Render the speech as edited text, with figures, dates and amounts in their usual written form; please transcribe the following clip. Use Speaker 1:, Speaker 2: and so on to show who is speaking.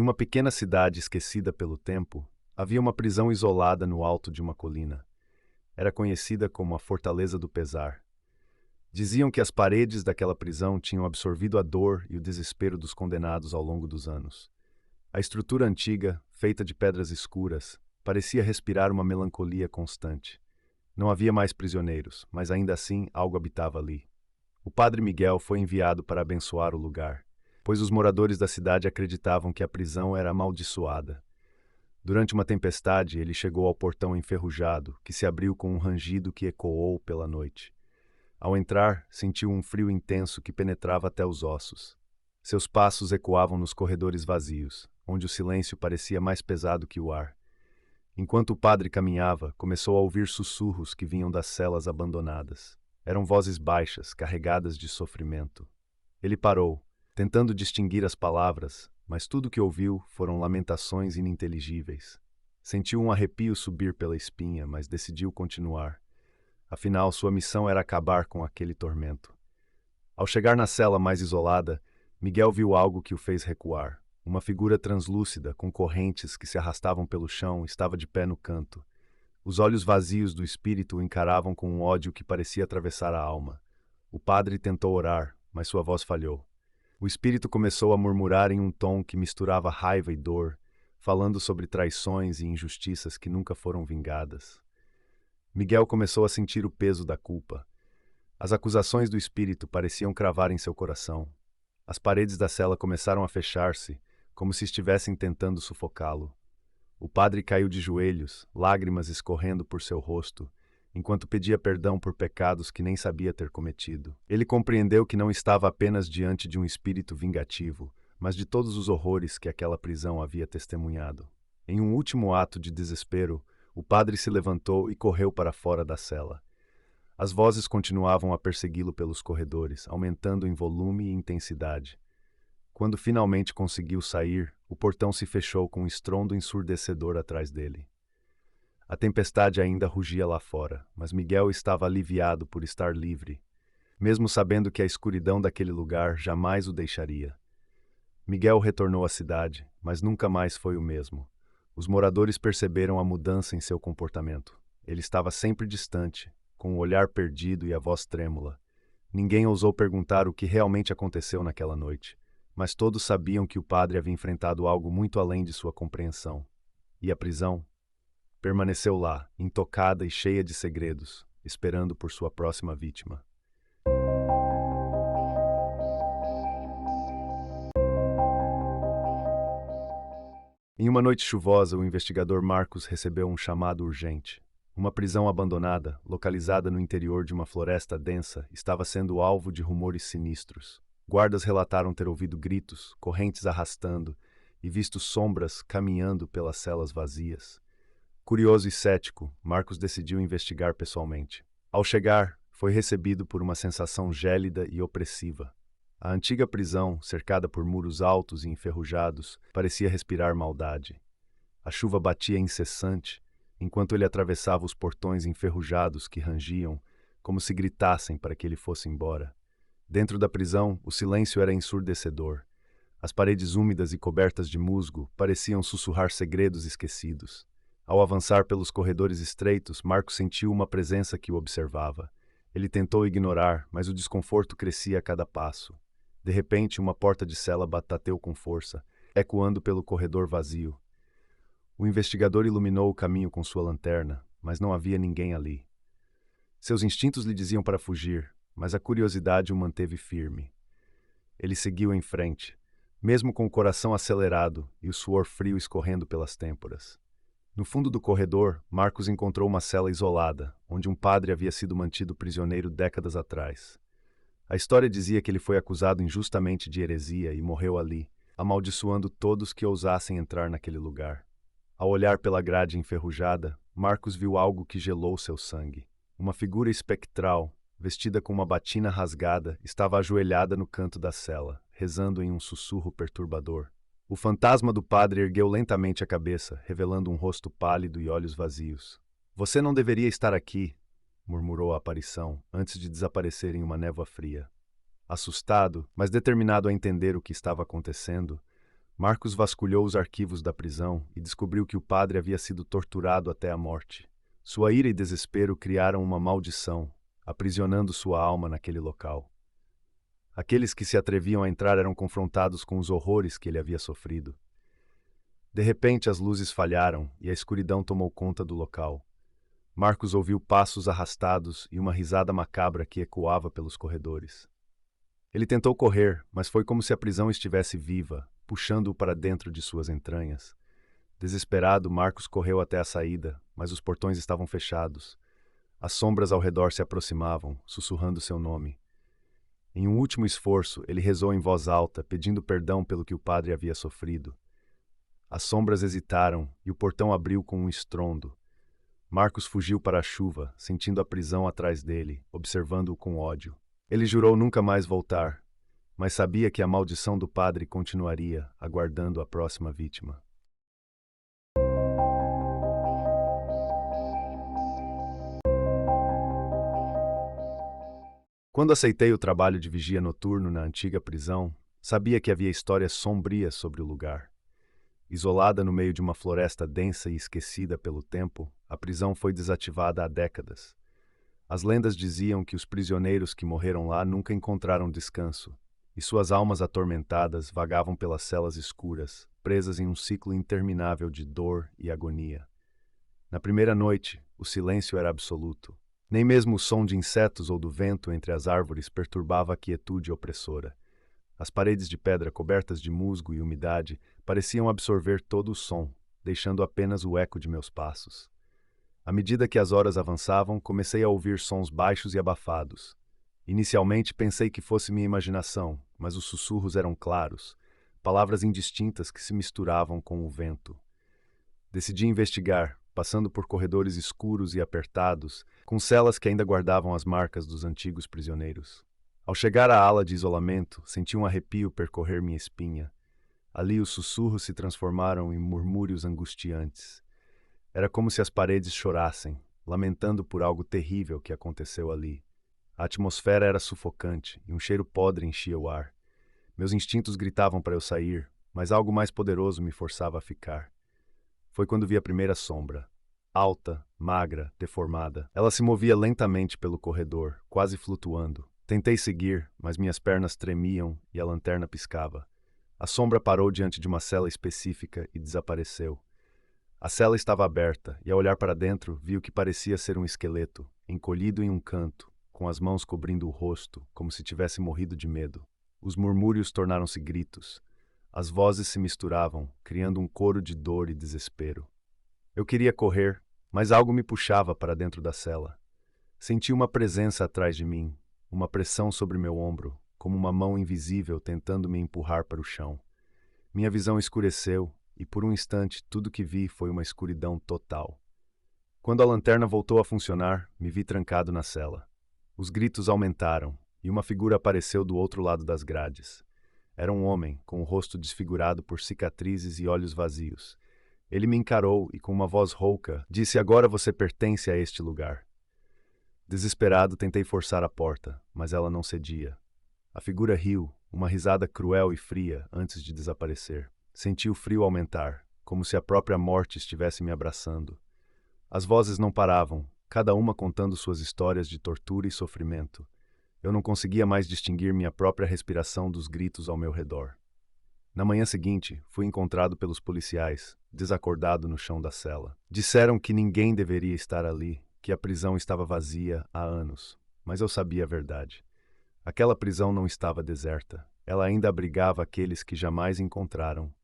Speaker 1: Em uma pequena cidade esquecida pelo tempo, havia uma prisão isolada no alto de uma colina. Era conhecida como a Fortaleza do Pesar. Diziam que as paredes daquela prisão tinham absorvido a dor e o desespero dos condenados ao longo dos anos. A estrutura antiga, feita de pedras escuras, parecia respirar uma melancolia constante. Não havia mais prisioneiros, mas ainda assim algo habitava ali. O padre Miguel foi enviado para abençoar o lugar, pois os moradores da cidade acreditavam que a prisão era amaldiçoada. Durante uma tempestade, ele chegou ao portão enferrujado, que se abriu com um rangido que ecoou pela noite. Ao entrar, sentiu um frio intenso que penetrava até os ossos. Seus passos ecoavam nos corredores vazios, onde o silêncio parecia mais pesado que o ar. Enquanto o padre caminhava, começou a ouvir sussurros que vinham das celas abandonadas. Eram vozes baixas, carregadas de sofrimento. Ele parou, tentando distinguir as palavras, mas tudo o que ouviu foram lamentações ininteligíveis. Sentiu um arrepio subir pela espinha, mas decidiu continuar. Afinal, sua missão era acabar com aquele tormento. Ao chegar na cela mais isolada, Miguel viu algo que o fez recuar. Uma figura translúcida, com correntes que se arrastavam pelo chão, estava de pé no canto. Os olhos vazios do espírito o encaravam com um ódio que parecia atravessar a alma. O padre tentou orar, mas sua voz falhou. O espírito começou a murmurar em um tom que misturava raiva e dor, falando sobre traições e injustiças que nunca foram vingadas. Miguel começou a sentir o peso da culpa. As acusações do espírito pareciam cravar em seu coração. As paredes da cela começaram a fechar-se, como se estivessem tentando sufocá-lo. O padre caiu de joelhos, lágrimas escorrendo por seu rosto, enquanto pedia perdão por pecados que nem sabia ter cometido. Ele compreendeu que não estava apenas diante de um espírito vingativo, mas de todos os horrores que aquela prisão havia testemunhado. Em um último ato de desespero, o padre se levantou e correu para fora da cela. As vozes continuavam a persegui-lo pelos corredores, aumentando em volume e intensidade. Quando finalmente conseguiu sair, o portão se fechou com um estrondo ensurdecedor atrás dele. A tempestade ainda rugia lá fora, mas Miguel estava aliviado por estar livre, mesmo sabendo que a escuridão daquele lugar jamais o deixaria. Miguel retornou à cidade, mas nunca mais foi o mesmo. Os moradores perceberam a mudança em seu comportamento. Ele estava sempre distante, com o olhar perdido e a voz trêmula. Ninguém ousou perguntar o que realmente aconteceu naquela noite, mas todos sabiam que o padre havia enfrentado algo muito além de sua compreensão. E a prisão? Permaneceu lá, intocada e cheia de segredos, esperando por sua próxima vítima. Em uma noite chuvosa, o investigador Marcos recebeu um chamado urgente. Uma prisão abandonada, localizada no interior de uma floresta densa, estava sendo alvo de rumores sinistros. Guardas relataram ter ouvido gritos, correntes arrastando e visto sombras caminhando pelas celas vazias. Curioso e cético, Marcos decidiu investigar pessoalmente. Ao chegar, foi recebido por uma sensação gélida e opressiva. A antiga prisão, cercada por muros altos e enferrujados, parecia respirar maldade. A chuva batia incessante, enquanto ele atravessava os portões enferrujados que rangiam, como se gritassem para que ele fosse embora. Dentro da prisão, o silêncio era ensurdecedor. As paredes úmidas e cobertas de musgo pareciam sussurrar segredos esquecidos. Ao avançar pelos corredores estreitos, Marcos sentiu uma presença que o observava. Ele tentou ignorar, mas o desconforto crescia a cada passo. De repente, uma porta de cela bateu com força, ecoando pelo corredor vazio. O investigador iluminou o caminho com sua lanterna, mas não havia ninguém ali. Seus instintos lhe diziam para fugir, mas a curiosidade o manteve firme. Ele seguiu em frente, mesmo com o coração acelerado e o suor frio escorrendo pelas têmporas. No fundo do corredor, Marcos encontrou uma cela isolada, onde um padre havia sido mantido prisioneiro décadas atrás. A história dizia que ele foi acusado injustamente de heresia e morreu ali, amaldiçoando todos que ousassem entrar naquele lugar. Ao olhar pela grade enferrujada, Marcos viu algo que gelou seu sangue. Uma figura espectral, vestida com uma batina rasgada, estava ajoelhada no canto da cela, rezando em um sussurro perturbador. O fantasma do padre ergueu lentamente a cabeça, revelando um rosto pálido e olhos vazios. "Você não deveria estar aqui", murmurou a aparição, antes de desaparecer em uma névoa fria. Assustado, mas determinado a entender o que estava acontecendo, Marcos vasculhou os arquivos da prisão e descobriu que o padre havia sido torturado até a morte. Sua ira e desespero criaram uma maldição, aprisionando sua alma naquele local. Aqueles que se atreviam a entrar eram confrontados com os horrores que ele havia sofrido. De repente, as luzes falharam e a escuridão tomou conta do local. Marcos ouviu passos arrastados e uma risada macabra que ecoava pelos corredores. Ele tentou correr, mas foi como se a prisão estivesse viva, puxando-o para dentro de suas entranhas. Desesperado, Marcos correu até a saída, mas os portões estavam fechados. As sombras ao redor se aproximavam, sussurrando seu nome. Em um último esforço, ele rezou em voz alta, pedindo perdão pelo que o padre havia sofrido. As sombras hesitaram e o portão abriu com um estrondo. Marcos fugiu para a chuva, sentindo a prisão atrás dele, observando-o com ódio. Ele jurou nunca mais voltar, mas sabia que a maldição do padre continuaria, aguardando a próxima vítima. Quando aceitei o trabalho de vigia noturno na antiga prisão, sabia que havia histórias sombrias sobre o lugar. Isolada no meio de uma floresta densa e esquecida pelo tempo, a prisão foi desativada há décadas. As lendas diziam que os prisioneiros que morreram lá nunca encontraram descanso, e suas almas atormentadas vagavam pelas celas escuras, presas em um ciclo interminável de dor e agonia. Na primeira noite, o silêncio era absoluto. Nem mesmo o som de insetos ou do vento entre as árvores perturbava a quietude opressora. As paredes de pedra cobertas de musgo e umidade pareciam absorver todo o som, deixando apenas o eco de meus passos. À medida que as horas avançavam, comecei a ouvir sons baixos e abafados. Inicialmente pensei que fosse minha imaginação, mas os sussurros eram claros, palavras indistintas que se misturavam com o vento. Decidi investigar, passando por corredores escuros e apertados, com celas que ainda guardavam as marcas dos antigos prisioneiros. Ao chegar à ala de isolamento, senti um arrepio percorrer minha espinha. Ali os sussurros se transformaram em murmúrios angustiantes. Era como se as paredes chorassem, lamentando por algo terrível que aconteceu ali. A atmosfera era sufocante e um cheiro podre enchia o ar. Meus instintos gritavam para eu sair, mas algo mais poderoso me forçava a ficar. Foi quando vi a primeira sombra. Alta, magra, deformada. Ela se movia lentamente pelo corredor, quase flutuando. Tentei seguir, mas minhas pernas tremiam e a lanterna piscava. A sombra parou diante de uma cela específica e desapareceu. A cela estava aberta e, ao olhar para dentro, vi o que parecia ser um esqueleto, encolhido em um canto, com as mãos cobrindo o rosto, como se tivesse morrido de medo. Os murmúrios tornaram-se gritos. As vozes se misturavam, criando um coro de dor e desespero. Eu queria correr, mas algo me puxava para dentro da cela. Senti uma presença atrás de mim, uma pressão sobre meu ombro, como uma mão invisível tentando me empurrar para o chão. Minha visão escureceu e, por um instante, tudo que vi foi uma escuridão total. Quando a lanterna voltou a funcionar, me vi trancado na cela. Os gritos aumentaram e uma figura apareceu do outro lado das grades. Era um homem, com o rosto desfigurado por cicatrizes e olhos vazios. Ele me encarou e, com uma voz rouca, disse: "Agora você pertence a este lugar." Desesperado, tentei forçar a porta, mas ela não cedia. A figura riu, uma risada cruel e fria, antes de desaparecer. Senti o frio aumentar, como se a própria morte estivesse me abraçando. As vozes não paravam, cada uma contando suas histórias de tortura e sofrimento. Eu não conseguia mais distinguir minha própria respiração dos gritos ao meu redor. Na manhã seguinte, fui encontrado pelos policiais, desacordado no chão da cela. Disseram que ninguém deveria estar ali, que a prisão estava vazia há anos, mas eu sabia a verdade. Aquela prisão não estava deserta. Ela ainda abrigava aqueles que jamais encontraram